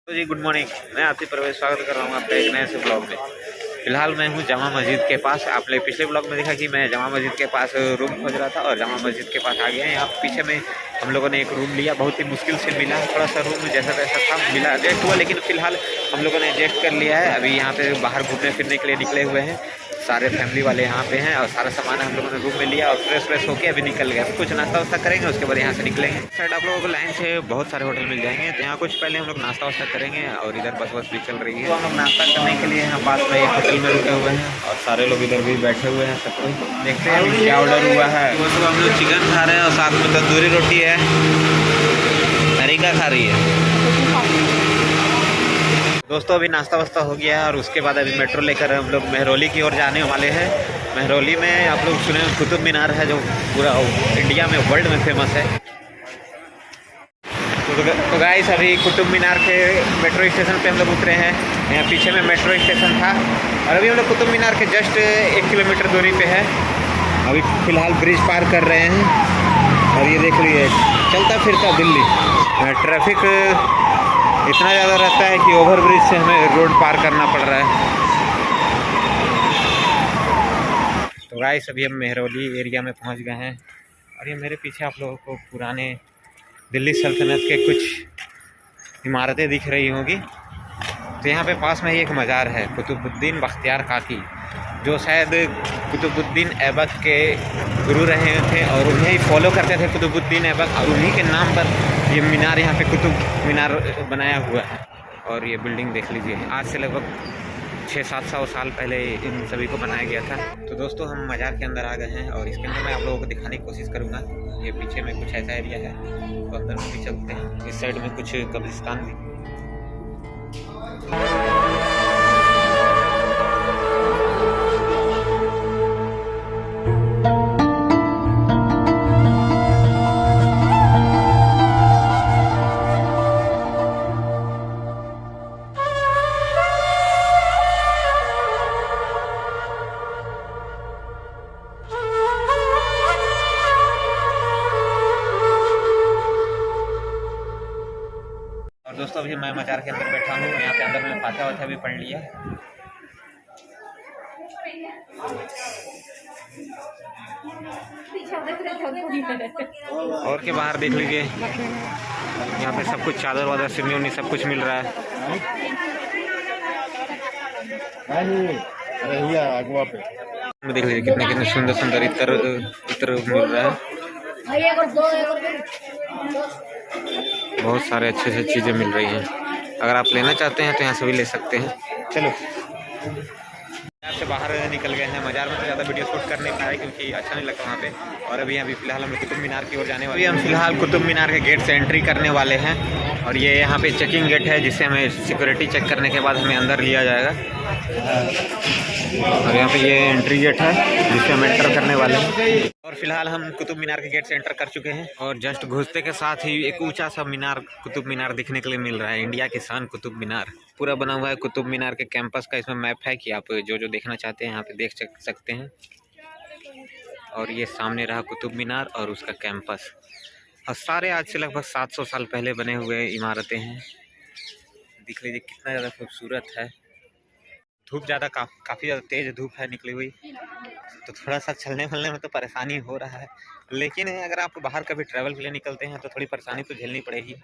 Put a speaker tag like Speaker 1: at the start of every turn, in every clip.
Speaker 1: तो जी good morning. मैं आपसे प्रवेश स्वागत कर रहा हूँ आपका एक नए से ब्लॉग में। फिलहाल मैं हूँ जामा मस्जिद के पास। आपने पिछले ब्लॉग में देखा कि मैं जामा मस्जिद के पास रूम खोज रहा था और जामा मस्जिद के पास आ गया है। यहाँ पीछे में हम लोगों ने एक रूम लिया, बहुत ही मुश्किल से मिला। थोड़ा सा रूम जैसा तैसा था, मिला एडजस्ट हुआ, लेकिन फिलहाल हम लोगों ने एडजस्ट कर लिया है। अभी यहाँ पे बाहर घूमने फिरने के लिए निकले हुए हैं, सारे फैमिली वाले यहाँ पे हैं और सारा सामान हम लोगों ने रूम में लिया और फ्रेश होके अभी निकल गया। कुछ नाश्ता वास्ता करेंगे, उसके बाद यहाँ से निकलेंगे। साइड आप लोगों को लाइन से बहुत सारे होटल मिल जाएंगे, तो यहाँ कुछ पहले हम लोग नाश्ता वास्ता करेंगे और इधर बस भी चल रही है। तो हम लोग नाश्ता करने के लिए यहाँ पास में एक होटल में रुके हुए हैं और सारे लोग इधर भी बैठे हुए हैं। सब कोई देखते हैं अभी क्या ऑर्डर हुआ है। वो सब हम लोग चिकन खा रहे हैं और साथ में तंदूरी रोटी है, तरीका खा रही है। दोस्तों अभी नाश्ता वास्ता हो गया है और उसके बाद अभी मेट्रो लेकर हम लोग मेहरौली की ओर जाने वाले हैं। मेहरौली में आप लोग सुने कुतुब मीनार है, जो पूरा इंडिया में वर्ल्ड में फेमस है। तो गाइस अभी कुतुब मीनार के मेट्रो स्टेशन पे हम लोग उतरे हैं। यहाँ पीछे में मेट्रो स्टेशन था और अभी हम लोग कुतुब मीनार के जस्ट 1 किलोमीटर दूरी पे है। अभी फ़िलहाल ब्रिज पार कर रहे हैं और ये देख लीजिए चलता फिरता दिल्ली। ट्रैफिक इतना ज़्यादा रहता है कि ओवर ब्रिज से हमें रोड पार करना पड़ रहा है। तो गाइस अभी हम मेहरौली एरिया में पहुंच गए हैं और ये मेरे पीछे आप लोगों को पुराने दिल्ली सल्तनत के कुछ इमारतें दिख रही होंगी। तो यहाँ पे पास में ही एक मज़ार है, कुतुबुद्दीन बख्तियार काकी, जो शायद कुतुबुद्दीन ऐबक के गुरु रहे थे और उन्हें ही फॉलो करते थे कुतुबुद्दीन ऐबक, और उन्हीं के नाम पर ये मीनार यहाँ पे कुतुब मीनार बनाया हुआ है। और ये बिल्डिंग देख लीजिए, आज से लगभग 600-700 साल पहले इन सभी को बनाया गया था। तो दोस्तों हम मज़ार के अंदर आ गए हैं और इसके अंदर मैं आप लोगों को दिखाने की कोशिश करूँगा। ये पीछे में कुछ ऐसा एरिया है, तो अंदर में भी चलते हैं। इस साइड में कुछ कब्रिस्तान भी। दोस्तों अभी मैं मज़ार के अंदर बैठा हूँ। यहाँ पे अंदर में फातिहा वातिहा भी पढ़ लिया। और के बाहर देख लीजिए, यहाँ पे सब कुछ चादर वादर सिरनी सब कुछ मिल रहा है। देख लीजिए कितने कितने सुंदर सुंदर इत्र मिल रहा है। बहुत सारे अच्छे से चीज़ें मिल रही हैं। अगर आप लेना चाहते हैं तो यहाँ से भी ले सकते हैं। चलो यहाँ से बाहर निकल गए हैं। मज़ार में तो ज़्यादा वीडियो शूट कर नहीं पाए क्योंकि अच्छा नहीं लगता वहाँ पे। और अभी फ़िलहाल हम कुतुब मीनार की ओर जाने वाले हैं। हम फ़िलहाल कुतुब मीनार के गेट से एंट्री करने वाले हैं और ये यहाँ पे चेकिंग गेट है, जिससे हमें सिक्योरिटी चेक करने के बाद हमें अंदर लिया जाएगा। और यहाँ पे ये एंट्री गेट है जिससे हम एंटर करने वाले हैं। और फिलहाल हम कुतुब मीनार के गेट से एंटर कर चुके हैं और जस्ट घुसते के साथ ही एक ऊंचा सा मीनार, कुतुब मीनार दिखने के लिए मिल रहा है। इंडिया की शान कुतुब मीनार पूरा बना हुआ है। कुतुब मीनार के कैंपस का इसमें मैप है कि आप जो जो देखना चाहते हैं यहाँ पे देख सकते हैं। और ये सामने रहा कुतुब मीनार और उसका कैंपस। और सारे आज से लगभग 700 साल पहले बने हुए इमारतें हैं। देख लीजिए कितना ज़्यादा खूबसूरत है। धूप ज़्यादा काफ़ी ज़्यादा तेज़ धूप है निकली हुई, तो थोड़ा सा चलने फिरने में तो परेशानी हो रहा है। लेकिन अगर आप बाहर कभी ट्रैवल के लिए निकलते हैं तो थोड़ी परेशानी तो झेलनी पड़ेगी।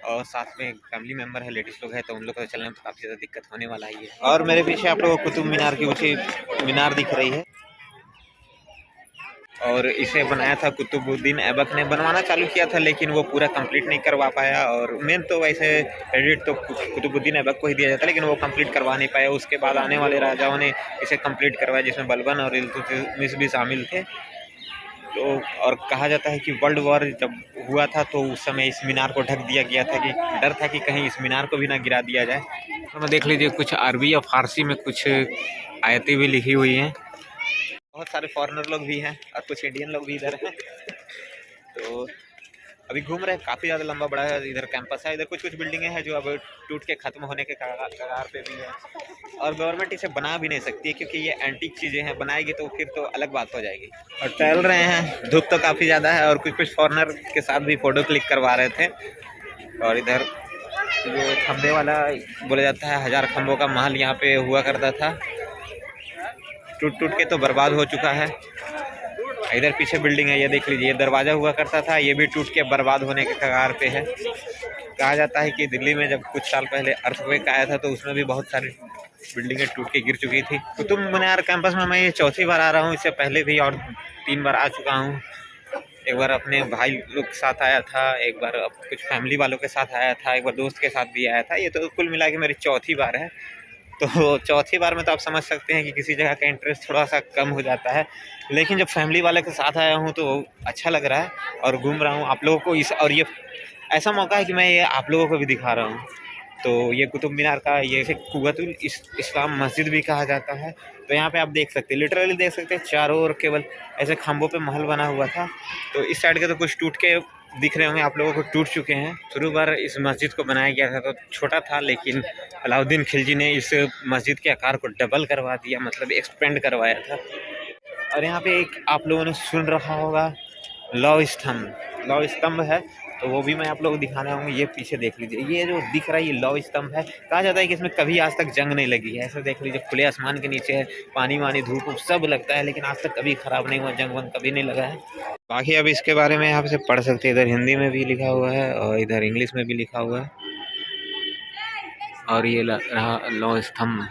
Speaker 1: और साथ में फैमिली मेम्बर है, लेडीज़ लोग हैं, तो उन लोग को चलने में तो काफ़ी ज़्यादा दिक्कत होने वाला ही है। और मेरे पीछे आप लोगों को कुतुब मीनार की ऊँची मीनार दिख रही है और इसे बनाया था कुतुबुद्दीन ऐबक ने। बनवाना चालू किया था लेकिन वो पूरा कंप्लीट नहीं करवा पाया। और मेन तो वैसे क्रेडिट तो कुतुबुद्दीन ऐबक को ही दिया जाता, लेकिन वो कंप्लीट करवा नहीं पाया। उसके बाद आने वाले राजाओं ने इसे कंप्लीट करवाया, जिसमें बलबन और इल्तुतमिश भी शामिल थे। तो और कहा जाता है कि वर्ल्ड वॉर जब हुआ था तो उस समय इस मीनार को ढक दिया गया था, कि डर था कि कहीं इस मीनार को भी ना गिरा दिया जाए। तो देख लीजिए कुछ अरबी और फारसी में कुछ आयतें भी लिखी हुई हैं। बहुत सारे फॉरेनर लोग भी हैं और कुछ इंडियन लोग भी इधर हैं। तो अभी घूम रहे हैं। काफ़ी ज़्यादा लंबा बड़ा है इधर कैंपस है। इधर कुछ बिल्डिंगें हैं जो अब टूट के ख़त्म होने के कगार पे भी है और गवर्नमेंट इसे बना भी नहीं सकती है क्योंकि ये एंटीक चीज़ें हैं। बनाएगी तो फिर तो अलग बात हो जाएगी। और टहल रहे हैं, धूप तो काफ़ी ज़्यादा है और कुछ फॉरेनर के साथ भी फ़ोटो क्लिक करवा रहे थे। और इधर ये खंबे वाला बोला जाता है, 1000 खंभों का महल यहाँ पे हुआ करता था, टूट टूट के तो बर्बाद हो चुका है। इधर पीछे बिल्डिंग है, ये देख लीजिए, ये दरवाज़ा हुआ करता था, ये भी टूट के बर्बाद होने के कगार पे है। कहा जाता है कि दिल्ली में जब कुछ साल पहले अर्थक्वेक आया था तो उसमें भी बहुत सारी बिल्डिंगें टूट के गिर चुकी थी। कुतुब मीनार कैंपस में मैं ये चौथी बार आ रहा हूँ, इससे पहले भी और 3 बार आ चुका हूँ। एक बार अपने भाई लोग के साथ आया था, एक बार कुछ फैमिली वालों के साथ आया था, एक बार दोस्त के साथ भी आया था। ये तो कुल मिला के मेरी चौथी बार है। तो चौथी बार में तो आप समझ सकते हैं कि किसी जगह का इंटरेस्ट थोड़ा सा कम हो जाता है, लेकिन जब फैमिली वाले के साथ आया हूँ तो अच्छा लग रहा है और घूम रहा हूँ आप लोगों को इस, और ये ऐसा मौका है कि मैं ये आप लोगों को भी दिखा रहा हूँ। तो ये कुतुब मीनार का ये कुव्वतुल इस्लाम मस्जिद भी कहा जाता है। तो यहाँ पे आप देख सकते हैं, लिटरली देख सकते हैं, चारों ओर केवल ऐसे खंभों पे महल बना हुआ था। तो इस साइड के तो कुछ टूट के दिख रहे होंगे आप लोगों को, टूट चुके हैं। शुरू बार इस मस्जिद को बनाया गया था तो छोटा था, लेकिन अलाउद्दीन खिलजी ने इस मस्जिद के आकार को डबल करवा दिया, मतलब एक्सपेंड करवाया था। और यहाँ पे एक आप लोगों ने सुन रखा होगा लौह स्तंभ है, तो वो भी मैं आप लोगों को दिखाना हूँ। ये पीछे देख लीजिए, ये जो दिख रहा है ये लौह स्तंभ है। कहा जाता है कि इसमें कभी आज तक जंग नहीं लगी है। ऐसे देख लीजिए, खुले आसमान के नीचे है, पानी वानी धूप सब लगता है, लेकिन आज तक कभी खराब नहीं हुआ, जंग वंग कभी नहीं लगा है। बाकी अब इसके बारे में यहाँ से पढ़ सकते हैं, इधर हिंदी में भी लिखा हुआ है और इधर इंग्लिश में भी लिखा हुआ है। और ये रहा लौह स्तंभ।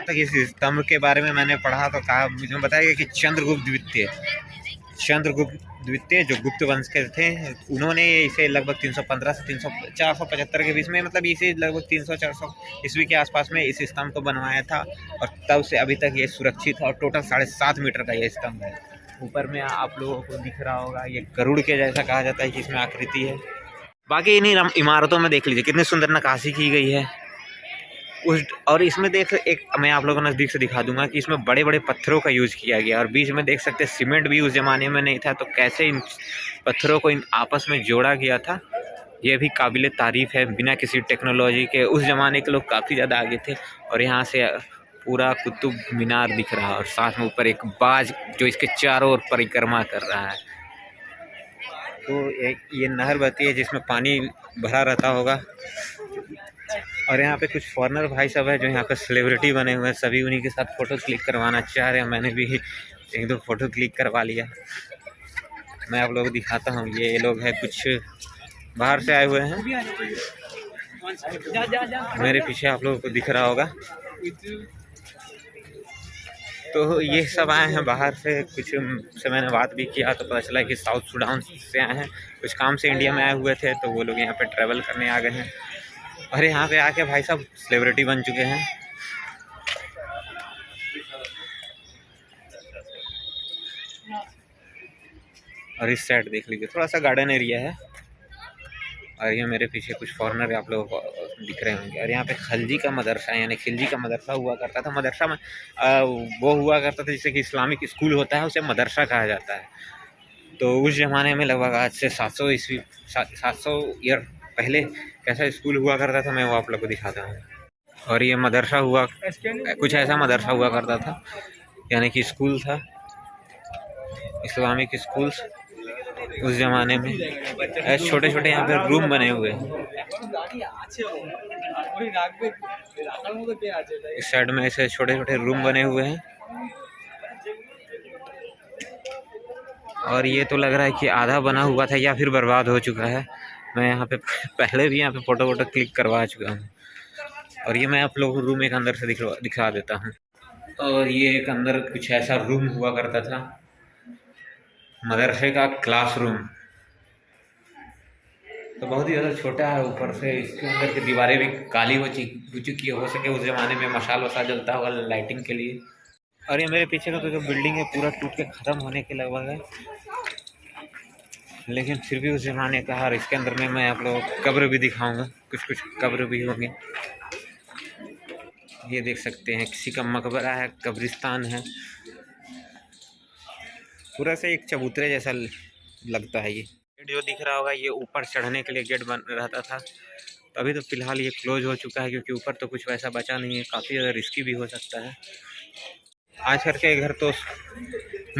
Speaker 1: तक इस स्तंभ के बारे में मैंने पढ़ा तो कहा, मुझे बताया गया कि चंद्रगुप्त द्वितीय जो गुप्त वंश के थे, उन्होंने इसे लगभग 315 से 475 के बीच में, मतलब इसे लगभग 300-400 ईस्वी के आसपास में इस स्तंभ को बनवाया था। और तब से अभी तक ये सुरक्षित है और टोटल 7.5 मीटर का ये स्तंभ है। ऊपर में आप लोगों को दिख रहा होगा, ये गरुड़ के जैसा कहा जाता है कि इसमें आकृति है। बाकी इन्हीं इमारतों में देख लीजिए कितनी सुंदर नक्काशी की गई है और इसमें देख, एक मैं आप लोगों को नज़दीक से दिखा दूंगा कि इसमें बड़े बड़े पत्थरों का यूज़ किया गया और बीच में देख सकते हैं सीमेंट भी उस ज़माने में नहीं था, तो कैसे इन पत्थरों को आपस में जोड़ा गया था, ये भी काबिल तारीफ़ है। बिना किसी टेक्नोलॉजी के उस ज़माने के लोग काफ़ी ज़्यादा आगे थे। और यहाँ से पूरा कुतुब मीनार दिख रहा है और साथ में ऊपर एक बाज जो इसके चारों ओर परिक्रमा कर रहा है। तो ये नहर बहती है जिसमें पानी भरा रहता होगा। और यहाँ पे कुछ फॉरेनर भाई सब है जो यहाँ पे सेलिब्रिटी बने हुए हैं, सभी उन्हीं के साथ फ़ोटो क्लिक करवाना चाह रहे हैं। मैंने भी 1-2 फ़ोटो क्लिक करवा लिया। मैं आप लोगों को दिखाता हूँ, ये लोग हैं कुछ बाहर से आए हुए हैं, मेरे पीछे आप लोगों को दिख रहा होगा। तो ये सब आए हैं बाहर से, कुछ से मैंने बात भी किया तो पता चला कि साउथ सूडान से आए हैं, कुछ काम से इंडिया में आए हुए थे, तो वो लोग यहाँ पे ट्रैवल करने आ गए हैं। और यहाँ पे आके भाई साहब सेलिब्रिटी बन चुके हैं। और इस साइड देख लीजिए, थोड़ा सा गार्डन एरिया है। और ये मेरे पीछे कुछ फॉरेनर आप लोगों को दिख रहे होंगे। और यहाँ पे खिलजी का मदरसा है, यानी खिलजी का मदरसा हुआ करता था। मदरसा में वो हुआ करता था जैसे कि इस्लामिक स्कूल होता है, उसे मदरसा कहा जाता है। तो उस ज़माने में लगभग आज से 700 ईयर पहले कैसा स्कूल हुआ करता था, मैं वो आप लोग को दिखाता हूँ। और ये मदरसा हुआ, कुछ ऐसा मदरसा हुआ करता था, यानी कि स्कूल था, इस्लामिक स्कूल्स उस ज़माने में। ऐसे छोटे छोटे यहाँ पे रूम बने हुए हैं। इस साइड में ऐसे छोटे छोटे रूम बने हुए हैं। और ये तो लग रहा है कि आधा बना हुआ था या फिर बर्बाद हो चुका है। मैं यहाँ पे पहले भी यहाँ पे फ़ोटो क्लिक करवा चुका हूँ। और ये मैं आप लोगों को रूम एक अंदर से दिखा देता हूँ। और ये एक अंदर कुछ ऐसा रूम हुआ करता था, मदरसे का क्लासरूम। तो बहुत ही ज़्यादा छोटा है, ऊपर से इसके अंदर की दीवारें भी काली हो चुकी हो सके उस ज़माने में मशाल वसाल जलता होगा लाइटिंग के लिए। और ये मेरे पीछे का तो जो बिल्डिंग है पूरा टूट के ख़त्म होने के लगभग है, लेकिन फिर भी उस ज़माने का। और इसके अंदर में मैं आप लोगों को कब्र भी दिखाऊंगा, कुछ कब्र भी होंगे। ये देख सकते हैं किसी का मकबरा है, कब्रिस्तान है, पूरा से एक चबूतरे जैसा लगता है। ये गेट जो दिख रहा होगा ये ऊपर चढ़ने के लिए गेट बन रहता था, तो अभी तो फ़िलहाल ये क्लोज हो चुका है क्योंकि ऊपर तो कुछ वैसा बचा नहीं है, काफ़ी ज़्यादा रिस्की भी हो सकता है। आज करके घर तो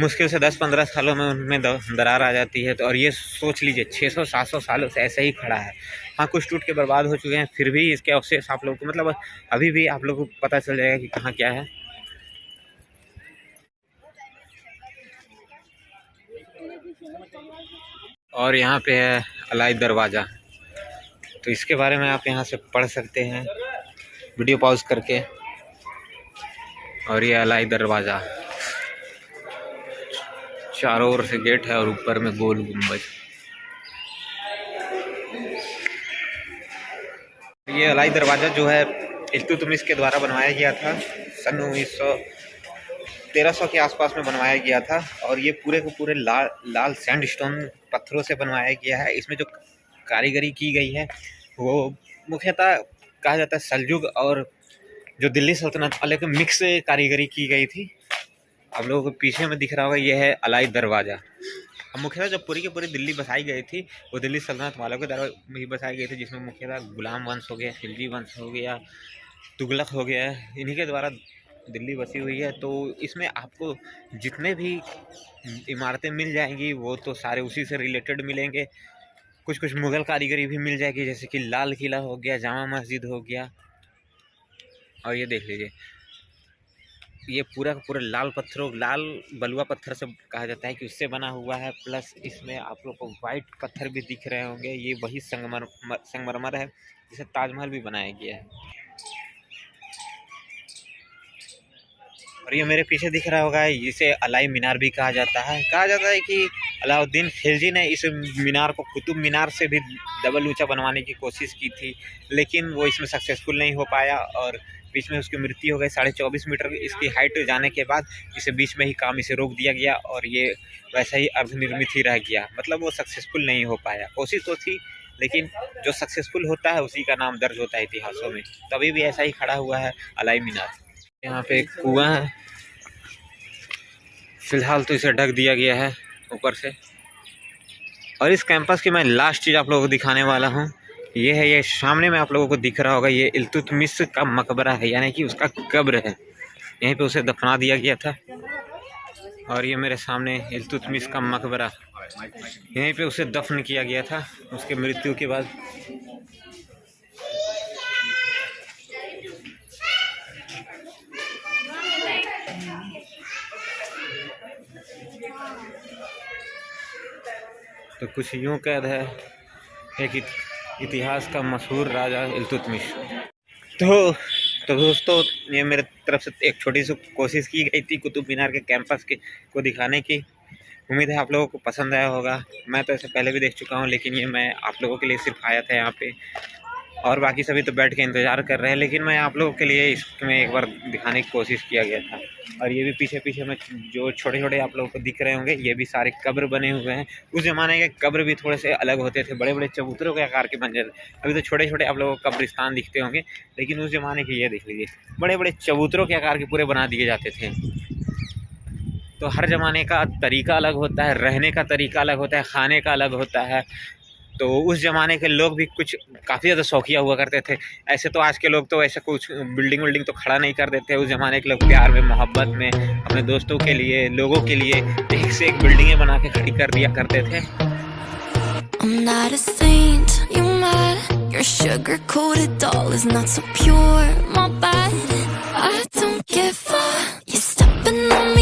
Speaker 1: मुश्किल से 10-15 सालों में उनमें दरार आ जाती है। तो और ये सोच लीजिए 600-700 सालों से ऐसे ही खड़ा है, हाँ कुछ टूट के बर्बाद हो चुके हैं, फिर भी इसके अवशेष आप लोगों को मतलब अभी भी आप लोगों को पता चल जाएगा कि कहाँ क्या है। और यहाँ पे है अलाई दरवाज़ा, तो इसके बारे में आप यहाँ से पढ़ सकते हैं वीडियो पॉज करके। और ये अलाई दरवाज़ा, चारों ओर से गेट है और ऊपर में गोल गुंबज। ये अलाई दरवाज़ा जो है इल्तुतमिश के द्वारा बनवाया गया था, सन 1300 के आसपास में बनवाया गया था। और ये पूरे को पूरे लाल सैंडस्टोन पत्थरों से बनवाया गया है। इसमें जो कारीगरी की गई है वो मुख्यतः कहा जाता है सलजुग और जो दिल्ली सल्तनत वाले के मिक्स कारीगरी की गई थी। आप लोगों को पीछे में दिख रहा होगा, ये है अलाई दरवाज़ा। अब मुख्यतः जब पूरी की पूरी दिल्ली बसाई गई थी वो दिल्ली सल्तनत वालों के द्वारा ही बसाई गई थी, जिसमें मुख्यतः गुलाम वंश हो गया, खिलजी वंश हो गया, तुगलक हो गया, इन्हीं के द्वारा दिल्ली बसी हुई है। तो इसमें आपको जितने भी इमारतें मिल जाएंगी वो तो सारे उसी से रिलेटेड मिलेंगे। कुछ कुछ मुग़ल कारीगरी भी मिल जाएगी, जैसे कि लाल किला हो गया, जामा मस्जिद हो गया। और ये देख लीजिए, ये पूरा का पूरा लाल बलुआ पत्थर से कहा जाता है कि उससे बना हुआ है। प्लस इसमें आप लोग को वाइट पत्थर भी दिख रहे होंगे, ये वही संगमरमर है जिसे ताजमहल भी बनाया गया है। और ये मेरे पीछे दिख रहा होगा, इसे अलाई मीनार भी कहा जाता है। कहा जाता है कि अलाउद्दीन खिलजी ने इस मीनार को कुतुब मीनार से भी डबल ऊंचा बनवाने की कोशिश की थी, लेकिन वो इसमें सक्सेसफुल नहीं हो पाया और बीच में उसकी मृत्यु हो गई। 24.5 मीटर इसकी हाइट जाने के बाद इसे बीच में ही काम इसे रोक दिया गया और ये वैसा ही अर्धनिर्मित ही रह गया। मतलब वो सक्सेसफुल नहीं हो पाया। कोशिश तो थी, लेकिन जो सक्सेसफुल होता है उसी का नाम दर्ज होता है इतिहासों में। तभी भी ऐसा ही खड़ा हुआ है अलाई मीनार। यहाँ पे एक कुआं है, फिलहाल तो इसे ढक दिया गया है ऊपर से। और इस कैंपस की मैं लास्ट चीज़ आप लोगों को दिखाने वाला हूँ, ये है, ये सामने में आप लोगों को दिख रहा होगा, ये इल्तुतमिश का मकबरा है, यानी कि उसका कब्र है। यहीं पे उसे दफना दिया गया था। और ये मेरे सामने इल्तुतमिश का मकबरा, यहीं पे उसे दफन किया गया था उसके मृत्यु के बाद। तो कुछ यूँ कैद है एक इतिहास का मशहूर राजा इल्तुतमिश। तो दोस्तों, ये मेरे तरफ से एक छोटी सी कोशिश की गई थी कुतुब मीनार के कैंपस को दिखाने की। उम्मीद है आप लोगों को पसंद आया होगा। मैं तो ऐसे पहले भी देख चुका हूँ, लेकिन ये मैं आप लोगों के लिए सिर्फ आया था यहाँ पे, और बाकी सभी तो बैठ के इंतज़ार कर रहे हैं, लेकिन मैं आप लोगों के लिए इसमें एक बार दिखाने की कोशिश किया गया था। और ये भी पीछे में जो छोटे छोटे आप लोगों को दिख रहे होंगे, ये भी सारे कब्र बने हुए हैं। उस ज़माने के कब्र भी थोड़े से अलग होते थे, बड़े बड़े चबूतरों के आकार के बन जाते। अभी तो छोटे छोटे आप लोगों को कब्रिस्तान दिखते होंगे, लेकिन उस ज़माने के ये देख लीजिए, बड़े बड़े चबूतरों के आकार के पूरे बना दिए जाते थे। तो हर ज़माने का तरीका अलग होता है, रहने का तरीका अलग होता है, खाने का अलग होता है। तो उस ज़माने के लोग भी कुछ काफ़ी ज़्यादा शौकिया हुआ करते थे। ऐसे तो आज के लोग तो ऐसा कुछ बिल्डिंग तो खड़ा नहीं कर देते। उस ज़माने के लोग प्यार में, मोहब्बत में, अपने दोस्तों के लिए, लोगों के लिए एक से एक बिल्डिंगें बना के खड़ी कर दिया करते थे। I'm not a saint, you mad? Your sugar-coated doll is not so pure, my bad. I don't give a, you're stepping on me.